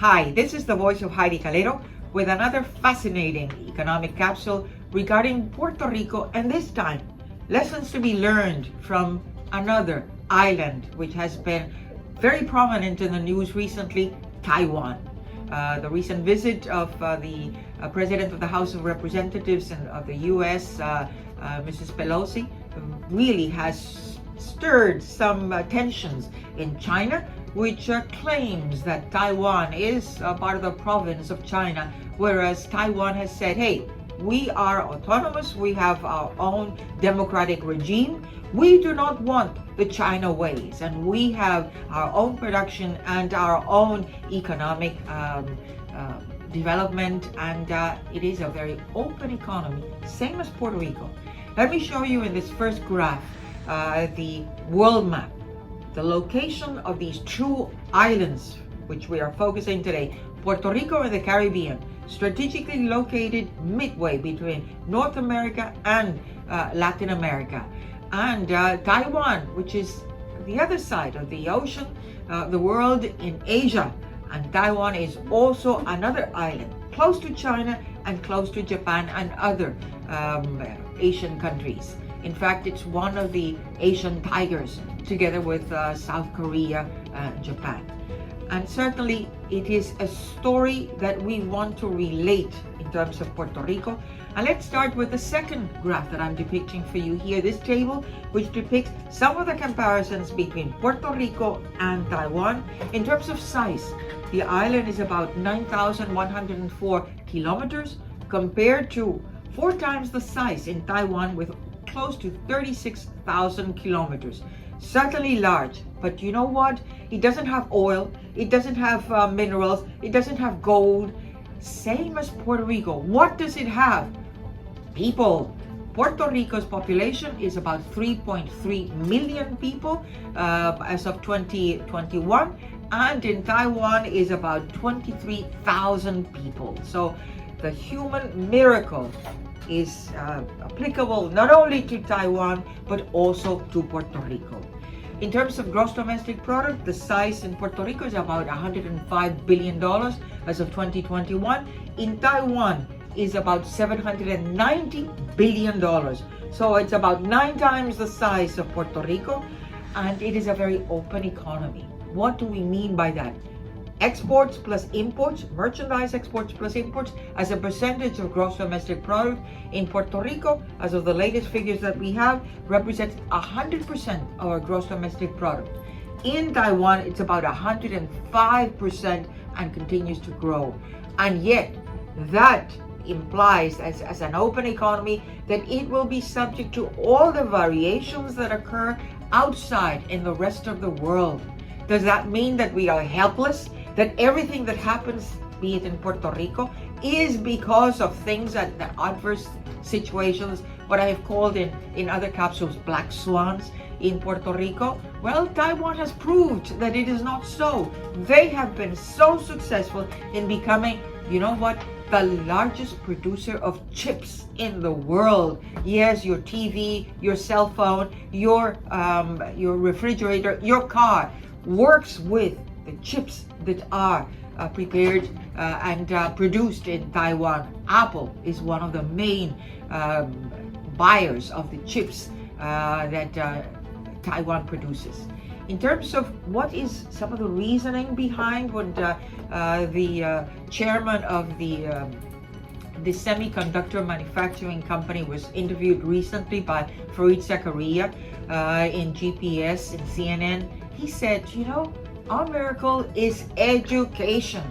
Hi, this is the voice of Heidie Calero with another fascinating economic capsule regarding Puerto Rico, and this time, lessons to be learned from another island which has been very prominent in the news recently, Taiwan. The recent visit of the President of the House of Representatives of the U.S., Mrs. Pelosi, really has stirred some tensions in China, which claims that Taiwan is part of the province of China, whereas Taiwan has said, hey, we are autonomous, we have our own democratic regime, we do not want the China ways, and we have our own production and our own economic development, and it is a very open economy, same as Puerto Rico. Let me show you in this first graph the world map, the location of these two islands which we are focusing today. Puerto Rico in the Caribbean, strategically located midway between North America and Latin America, and Taiwan, which is the other side of the ocean, the world in Asia, and Taiwan is also another island close to China and close to Japan and other Asian countries. In fact, it's one of the Asian tigers, together with South Korea and Japan. And certainly it is a story that we want to relate in terms of Puerto Rico. And let's start with the second graph that I'm depicting for you here, this table, which depicts some of the comparisons between Puerto Rico and Taiwan. In terms of size, the island is about 9,104 kilometers compared to 4 times the size in Taiwan with close to 36,000 kilometers. Certainly large, but you know what? It doesn't have oil, it doesn't have minerals, it doesn't have gold. Same as Puerto Rico. What does it have? People. Puerto Rico's population is about 3.3 million people as of 2021, and in Taiwan is about 23,000 people. So the human miracle is applicable not only to Taiwan but also to Puerto Rico. In terms of gross domestic product, the size in Puerto Rico is about $105 billion as of 2021. In Taiwan is about $790 billion. So it's about 9 times the size of Puerto Rico, and it is a very open economy. What do we mean by that? Exports plus imports, merchandise exports plus imports, as a percentage of gross domestic product in Puerto Rico, as of the latest figures that we have, represents 100% of our gross domestic product. In Taiwan, it's about 105% and continues to grow. And yet, that implies, as an open economy, that it will be subject to all the variations that occur outside in the rest of the world. Does that mean that we are helpless? That everything that happens, be it in Puerto Rico, is because of things that adverse situations, what I have called in other capsules, black swans in Puerto Rico? Well, Taiwan has proved that it is not so. They have been so successful in becoming, you know what, the largest producer of chips in the world. Yes, your TV, your cell phone, your refrigerator, your car works with the chips that are prepared and produced in Taiwan. Apple is one of the main buyers of the chips that Taiwan produces. In terms of what is some of the reasoning behind what the chairman of the semiconductor manufacturing company was interviewed recently by Fareed Zakaria in GPS and CNN, he said, you know, our miracle is education.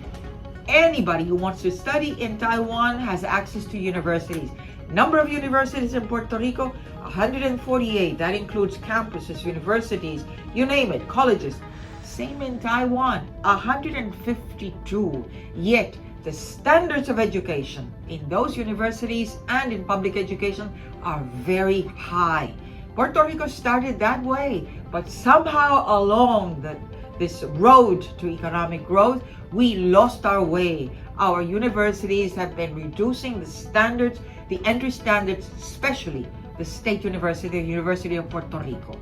Anybody who wants to study in Taiwan has access to universities. Number of universities in Puerto Rico, 148. That includes campuses, universities, you name it, colleges. Same in Taiwan, 152. Yet the standards of education in those universities and in public education are very high. Puerto Rico started that way, but somehow along this road to economic growth, we lost our way. Our universities have been reducing the standards, the entry standards, especially the State University, the University of Puerto Rico.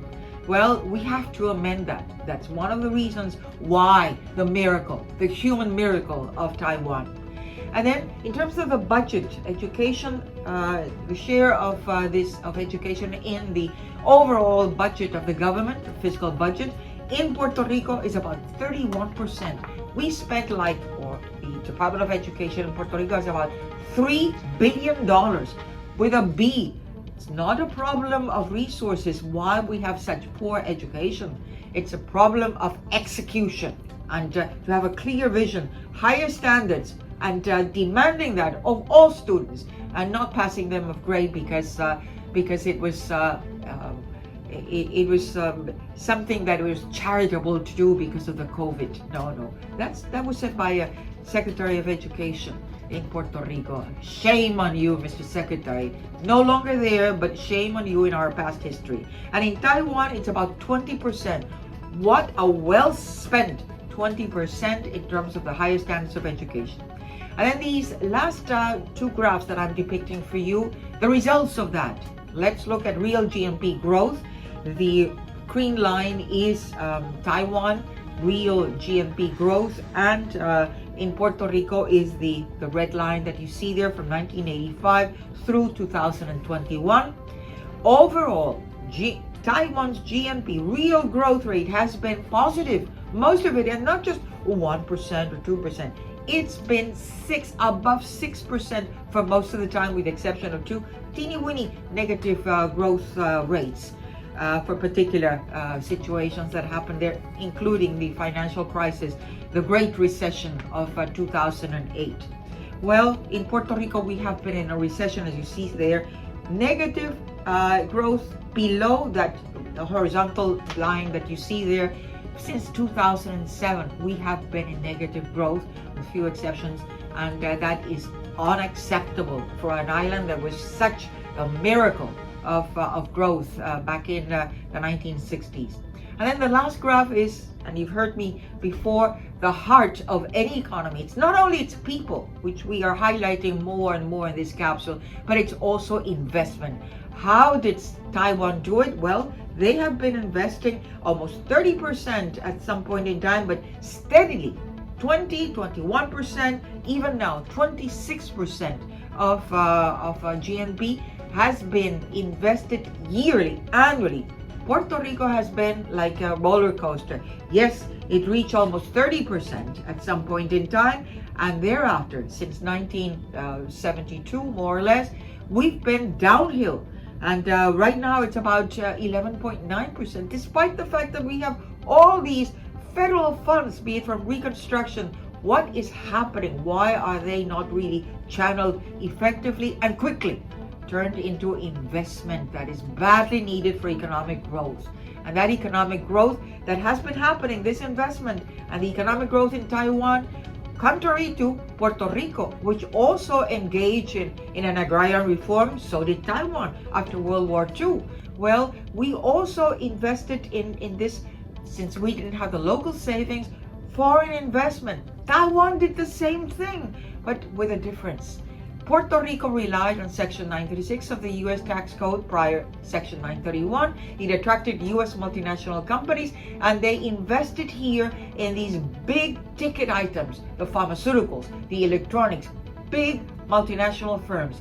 Well, we have to amend that. That's one of the reasons why the miracle, the human miracle of Taiwan. And then in terms of the budget, education, the share of education in the overall budget of the government, the fiscal budget, in Puerto Rico is about 31%. We spent or the Department of Education in Puerto Rico is about $3 billion with a B. It's not a problem of resources why we have such poor education. It's a problem of execution and to have a clear vision, higher standards, and demanding that of all students and not passing them of grade because it was something that was charitable to do because of the COVID. No, that was said by a Secretary of Education in Puerto Rico. Shame on you, Mr. Secretary. No longer there, but shame on you in our past history. And in Taiwan, it's about 20%. What a well spent 20% in terms of the higher standards of education. And then these last two graphs that I'm depicting for you, the results of that. Let's look at real GNP growth. The green line is Taiwan, real GNP growth, and in Puerto Rico is the red line that you see there from 1985 through 2021. Overall, Taiwan's GNP real growth rate has been positive, most of it, and not just 1% or 2%. It's been above 6% for most of the time, with the exception of two teeny-weeny negative growth rates for particular situations that happened there, including the financial crisis, the Great Recession of 2008. Well, in Puerto Rico, we have been in a recession, as you see there, negative growth below that horizontal line that you see there. Since 2007, we have been in negative growth, with few exceptions, and that is unacceptable for an island that was such a miracle of growth back in the 1960s. And then the last graph is, and you've heard me before, the heart of any economy. It's not only its people, which we are highlighting more and more in this capsule, but it's also investment. How did Taiwan do it? Well, they have been investing almost 30% at some point in time, but steadily 21%, even now 26% of GNP has been invested yearly, annually. Puerto Rico has been like a roller coaster. Yes, it reached almost 30% at some point in time, and thereafter, since 1972 more or less, we've been downhill. And right now it's about 11.9%, despite the fact that we have all these federal funds, be it from reconstruction. What is happening? Why are they not really channeled effectively and quickly turned into investment that is badly needed for economic growth? And that economic growth that has been happening, this investment and the economic growth in Taiwan, contrary to Puerto Rico, which also engaged in an agrarian reform, so did Taiwan after World War II. Well, we also invested in this, since we didn't have the local savings, foreign investment. Taiwan did the same thing, but with a difference. Puerto Rico relied on Section 936 of the U.S. tax code prior Section 931. It attracted U.S. multinational companies, and they invested here in these big ticket items, the pharmaceuticals, the electronics, big multinational firms.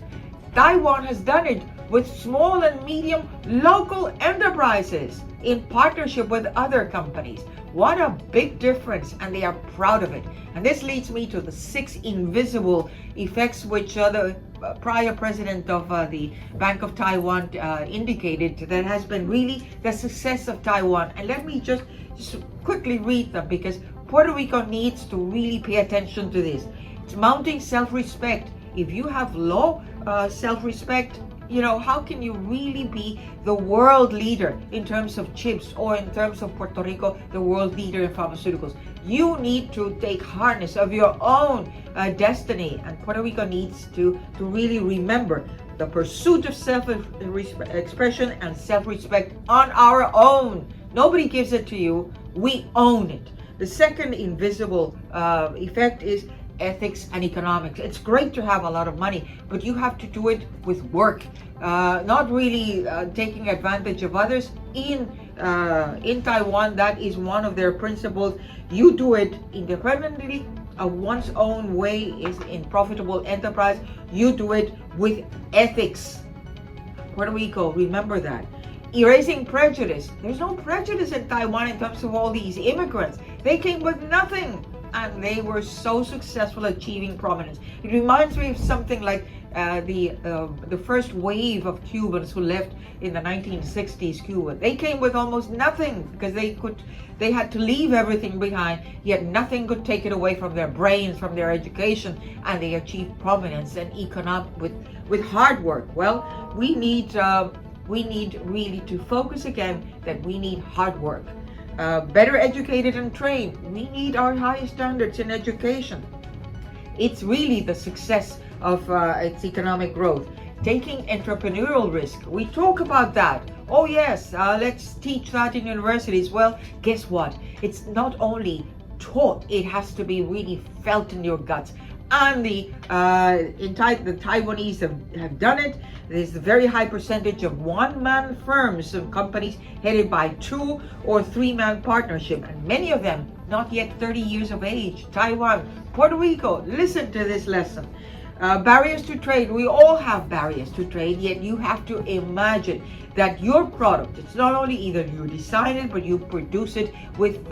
Taiwan has done it with small and medium local enterprises in partnership with other companies. What a big difference, and they are proud of it. And this leads me to the 6 invisible effects which the prior president of the Bank of Taiwan indicated that has been really the success of Taiwan. And let me just quickly read them, because Puerto Rico needs to really pay attention to this. It's mounting self-respect. If you have low self-respect, how can you really be the world leader in terms of chips, or in terms of Puerto Rico, the world leader in pharmaceuticals? You need to take harness of your own destiny, and Puerto Rico needs to really remember the pursuit of self-expression and self-respect on our own. Nobody gives it to you. We own it. The second invisible effect is ethics and economics. It's great to have a lot of money, but you have to do it with work, not really taking advantage of others in in Taiwan, that is one of their principles. You do it independently of one's own way is in profitable enterprise. You do it with ethics. Puerto Rico, remember that. Erasing prejudice. There's no prejudice in Taiwan in terms of all these immigrants. They came with nothing, and they were so successful achieving prominence. It reminds me of something like the first wave of Cubans who left in the 1960s Cuba. They came with almost nothing because they had to leave everything behind, yet nothing could take it away from their brains, from their education, and they achieved prominence and economic with hard work. Well, we need really to focus again that we need hard work. Better educated and trained. We need our highest standards in education. It's really the success of its economic growth. Taking entrepreneurial risk. We talk about that. Oh yes, let's teach that in universities. Well, guess what? It's not only taught, it has to be really felt in your guts. And the Taiwanese have done it. There's a very high percentage of one-man firms and companies headed by 2 or 3-man partnership, and many of them not yet 30 years of age. Taiwan, Puerto Rico, listen to this lesson. Barriers to trade. We all have barriers to trade, yet you have to imagine that your product, it's not only either you design it, but you produce it with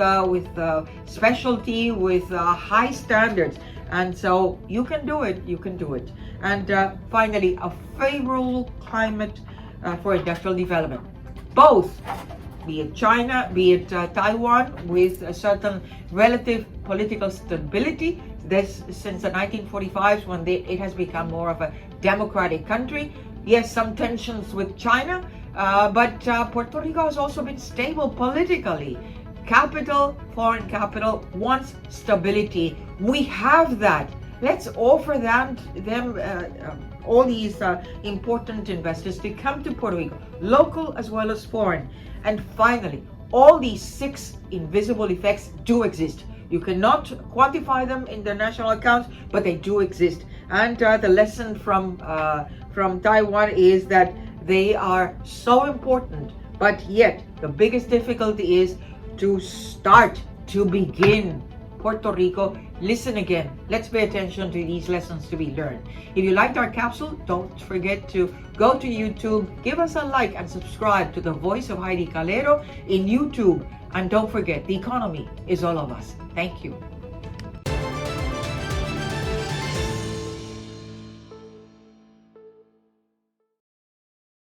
specialty, with high standards. And so you can do it, And finally, a favorable climate for industrial development. Both, be it China, be it Taiwan, with a certain relative political stability. This since the 1945s, when it has become more of a democratic country. Yes, some tensions with China, but Puerto Rico has also been stable politically. Capital, foreign capital, wants stability. We have that. Let's offer them all these important investors to come to Puerto Rico, local as well as foreign. And finally, all these 6 invisible effects do exist. You cannot quantify them in the national accounts, but they do exist. And the lesson from Taiwan is that they are so important, but yet the biggest difficulty is to begin. Puerto Rico, listen again. Let's pay attention to these lessons to be learned. If you liked our capsule, don't forget to go to YouTube, give us a like, and subscribe to the Voice of Heidie Calero in YouTube. And don't forget, the economy is all of us. Thank you.